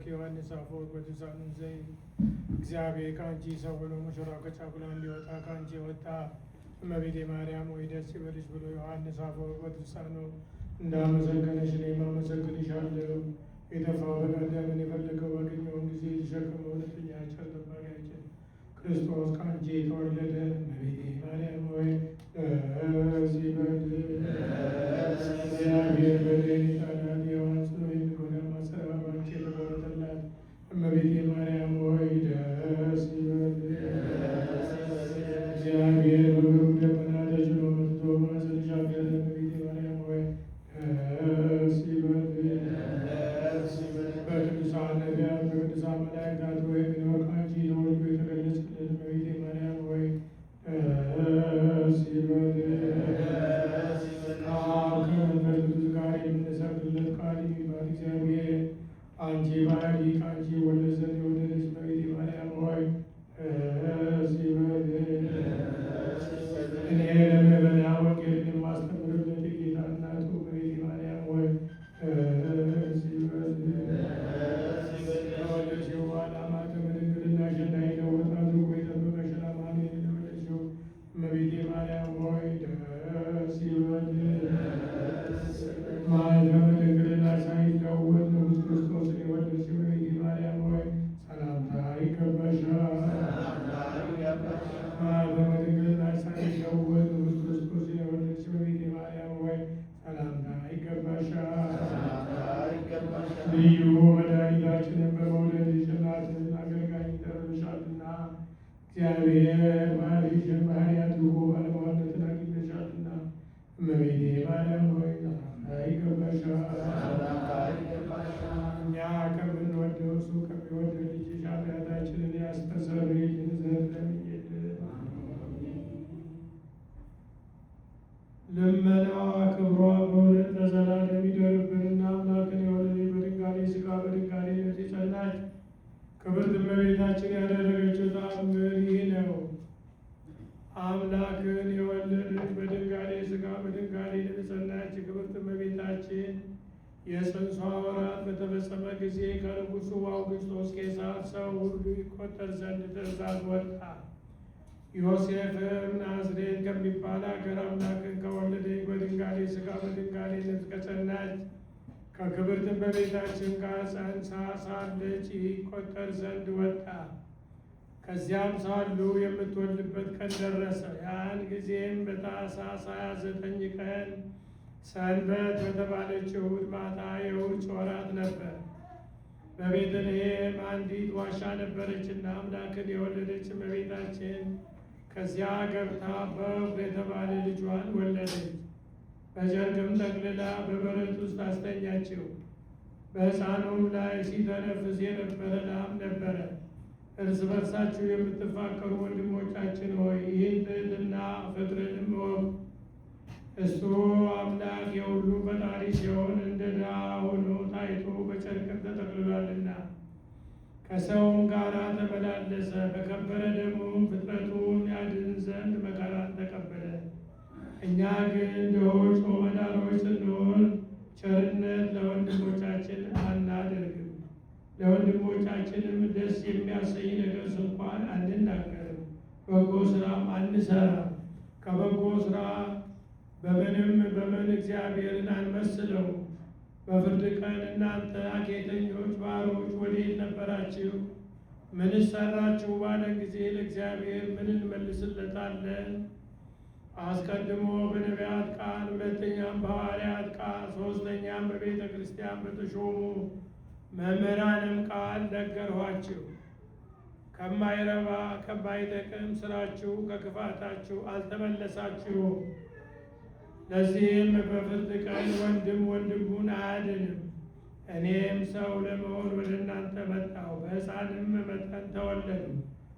ዮሐንስ አፈወርቅ ወድሳኑ ዘይ እግዚአብሔር ከአንቺ ሰው ሆኖ ሙሽራው ከጫጉላ እንዲወጣ ከአንቺ ወጣ። እመቤቴ ማርያም ወይ ደስ ይበልሽ ብሎ ዮሐንስ አፈወርቅ በድርሳኑ እንዳመሰገነሽ እኔም አመሰግንሻለሁ። የጠፋው በቀደምን የፈለገው ባገኘውን ጊዜ ሊሸከመው ሁለተኛ ቸር ጠባቂያችን ክርስቶስ ከአንቺ የተወለደ እመቤቴ ማርያም ወይ ደስ ይበልሽ። እግዚአብሔር በደን ጣላት የዋን ስሎ የሚጎዳ ማሰራ ባንቺ የተቆረጠላት እመቤቴ ማርያም ወይ ደስ ይበልሽ። እግዚአብሔር በብሩክ ደመና ተጭኖ መጥቶ ማኅፀንሽ አደረ እመቤቴ ማርያም ወይ ደስ ይበልሽ። በቅዱሳን ነቢያት በቅዱሳን መላእክት ወይ ቢኖር ከአንቺ ተወልዶ የተገለጸልን እመቤቴ ማርያም ወይ ደስ ይበልሽ። ከአብ ከመንፈስ ቅዱስ ጋር የምንሰግድለት ቃል የሚባል እግዚአብሔር አንቺ ባሕሪ ከአንቺ ወለድ ዘንድ የወለደች እመቤቴ ማርያም ሆይ ደስ ይበልሽ። እኔ ለምዕመናን ወንጌልን የማስተምርለት የጌታ እናቱ እመቤቴ ማርያም ሆይ ደስ ይበልሽ። ከወለድሽው በኋላ ማኅተመ ድንግልናሽ እንዳይለወጥ አድርጎ የጠበቀሽ አማኑኤል የወለድሽው እመቤቴ ማርያም ሆይ ደስ ይበልሽ። ማኅተመ ድንግልናሽ ሳይለወጥ ንጉሥ ክርስቶስን የወለድሽው እመቤቴ ማርያም ሆይ ሰላምታ ይገባሻል። ማኅተመ ድንግልናሽ ሳይለወጥ ንጉሥ ክርስቶስን የወለድሽው እመቤቴ ማርያም ሆይ ሰላምታ ይገባሻል። ልዩ መድኃኒታችንን በመውለድሽ እናትን አገልጋይ ይጠርብሻልና እግዚአብሔር ባሕርይሽን ባሕርይ አድርጎ ባለሟልነትን አግኝተሻልና እመቤቴ ማርያም ሆይ ሰላምታ ይገባሻል። እኛ ከምንወደው እሱ ከሚወደው ልጅሽ ኃጢአታችንን ያስተሰርይልን ዘንድ ለምኝልን። ልመናዋ ክብሯ በእውነት ለዘላለም ይደርብንና አምላክን የወለደች በድንጋሌ ሥጋ በድንጋሌ ነፍስ የጸናች ክብርት እመቤታችን ያደረገችው ተአምር ይህ ነው። አምላክን የወለደች በድንጋሌ ሥጋ በድንጋሌ ነፍስ የጸናች ክብርት እመቤታችን የጽንሷ ወራት በተፈጸመ ጊዜ ከንጉሡ አውግስጦስ ቄሳር ሰው ሁሉ ይቆጠር ዘንድ ትእዛዝ ወጣ። ዮሴፍም ናዝሬት ከሚባል አገር አምላክን ከወለደች በድንጋሌ ሥጋ በድንጋሌ ነፍስ ከጸናች ከክብርት እመቤታችን ጋር ጸንሳ ሳለች ይቆጠር ዘንድ ወጣ። ከዚያም ሳሉ የምትወልድበት ቀን ደረሰ። ያን ጊዜም በታኅሳስ 29 ቀን ሰንበት በተባለች እሑድ ማታ የውርጭ ወራት ነበር። በቤተልሔም አንዲት ዋሻ ነበረችና አምላክን የወለደች እመቤታችን ከዚያ ገብታ በኵር የተባለ ልጇን ወለደች። በጨርቅም ጠቅልላ በበረት ውስጥ አስተኛችው። በሕፃኑም ላይ ሲተነፍስ የነበረ ላም ነበረ። እርስ በርሳችሁ የምትፋቀሩ ወንድሞቻችን ሆይ ይህን ትሕትና ፍጥረንም እወቁ። እሱ አምላክ የሁሉ ፈጣሪ ሲሆን እንደ ድሀ ሆኖ ታይቶ በጨርቅም ተጠቅልሏልና ከሰውም ጋር ተመላለሰ። በከበረ ደሙም ፍጥረቱን ያድን ዘንድ መከራን ተቀበለ። እኛ ግን ድሆች ጾመዳሮች ስንሆን ቸርነት ለወንድሞቻችን አናደርግም፣ ለወንድሞቻችንም ደስ የሚያሰኝ ነገር እንኳን አንናገርም፣ በጎ ስራም አንሰራም። ከበጎ ስራ በምን እግዚአብሔርን አንመስለው። በፍርድ ቀን እናንተ ሐኬተኞች ባሮች ወዴት ነበራችሁ? ምን ሰራችሁ ባለን ጊዜ ለእግዚአብሔር ምን እንመልስለታለን? አስቀድሞ በነቢያት ቃል፣ ሁለተኛም በሐዋርያት ቃል፣ ሦስተኛም በቤተ ክርስቲያን በተሾሙ መምህራንም ቃል ነገርኋችሁ። ከማይረባ ከማይጠቅም ስራችሁ ከክፋታችሁ አልተመለሳችሁም። ለዚህም በፍርድ ቀን ወንድም ወንድሙን አያድንም። እኔም ሰው ለመሆን ወደ እናንተ መጣሁ። በሕፃንም መጠን ተወለዱ፣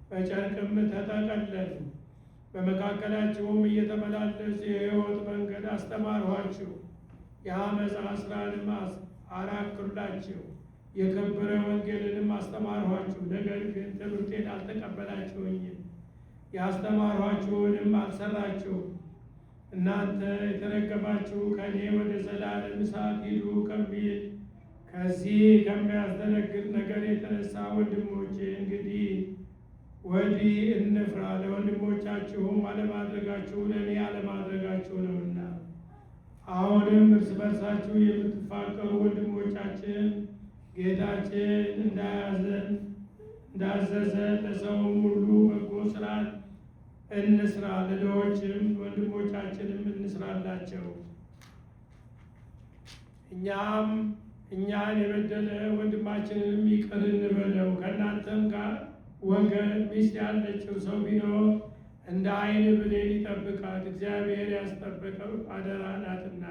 በጨርቅም ተጠቀለሉ። በመካከላችሁም እየተመላለስ የሕይወት መንገድ አስተማርኋችሁ። የአመፃ ስራንም አራቅሁላችሁ፣ የከበረ ወንጌልንም አስተማርኋችሁ። ነገር ግን ትምህርቴን አልተቀበላችሁኝም፣ ያስተማርኋችሁንም አልሰራችሁ። እናንተ የተረገማችሁ ከእኔ ወደ ዘላለም እሳት ሂዱ ከሚል ከዚህ ከሚያስደነግጥ ነገር የተነሳ ወንድሞቼ እንግዲህ ወዲህ እንፍራ። ለወንድሞቻችሁም አለማድረጋችሁ ለእኔ አለማድረጋችሁ ነውና። አሁንም እርስ በርሳችሁ የምትፋቀሩ ወንድሞቻችን ጌታችን እንዳዘዘ ለሰውም ሁሉ በጎ ስራት እንስራ፣ ለድሆችም ወንድሞቻችንም እንስራላቸው። እኛን የበደለ ወንድማችንንም ይቅር እንበለው። ከእናንተም ጋር ወገን ሚስት ያለችው ሰው ቢኖር እንደ ዓይን ብሌን ይጠብቃት፣ እግዚአብሔር ያስጠበቀው አደራ ናትና።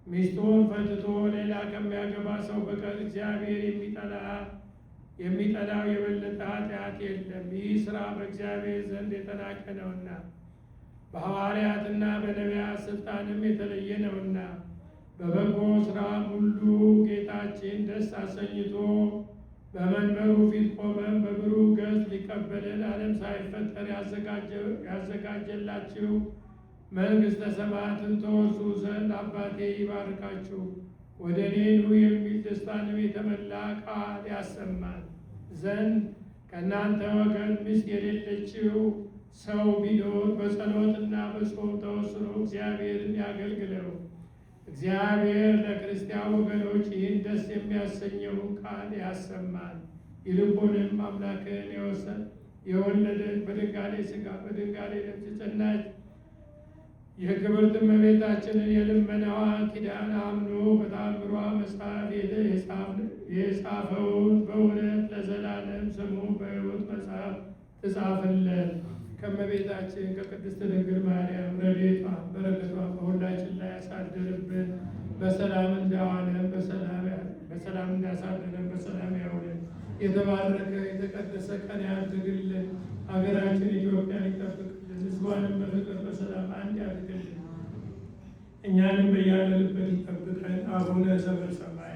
ሚስቱን ፈትቶ ሌላ ከሚያገባ ሰው በቀር እግዚአብሔር የሚጠላው የበለጠ ኃጢአት የለም። ይህ ሥራ በእግዚአብሔር ዘንድ የተናቀ ነውና በሐዋርያትና በነቢያት ስልጣንም የተለየ ነውና። በበጎ ሥራም ሁሉ ጌታችን ደስ አሰኝቶ በመንበሩ ፊት ቆመን በብሩህ ገጽ ሊቀበልን ዓለም ሳይፈጠር ያዘጋጀላችሁ መንግሥተ ሰማያትን ተወርሱ ዘንድ አባቴ ይባርካችሁ። ወደ እኔ ኑ የሚል ደስታንም የተመላ ቃል ያሰማን ዘንድ ከእናንተ ወገን ሚስት የሌለችው ሰው ቢኖር በጸሎትና በጾም ተወስኖ እግዚአብሔርን ያገልግለው። እግዚአብሔር ለክርስቲያን ወገኖች ይህን ደስ የሚያሰኘውን ቃል ያሰማን። ይልቁንም አምላክን የወለደች በድንጋሌ ሥጋ በድንጋሌ ነፍስ የጸናች የክብርት እመቤታችንን የልመናዋ ኪዳን አምኖ በታምሯ መጽሐፍ የጻፈውን በእውነት ለዘላለም ስሙ በሕይወት መጽሐፍ ትጻፍለት። ከእመቤታችን ከቅድስት ድንግል ማርያም ረድኤቷ በረከቷ በሁላችን ላይ ያሳድርብን። በሰላም እንዳዋለን በሰላም እንዳሳደረን በሰላም ያውለን። የተባረከ የተቀደሰ ቀን ያድርግልን። ሀገራችን ኢትዮጵያን ይጠብቅልን። ሕዝቧንም በፍቅር በሰላም አንድ ያድርግልን። እኛንም በያለንበት ይጠብቀን። አቡነ ዘበሰማያት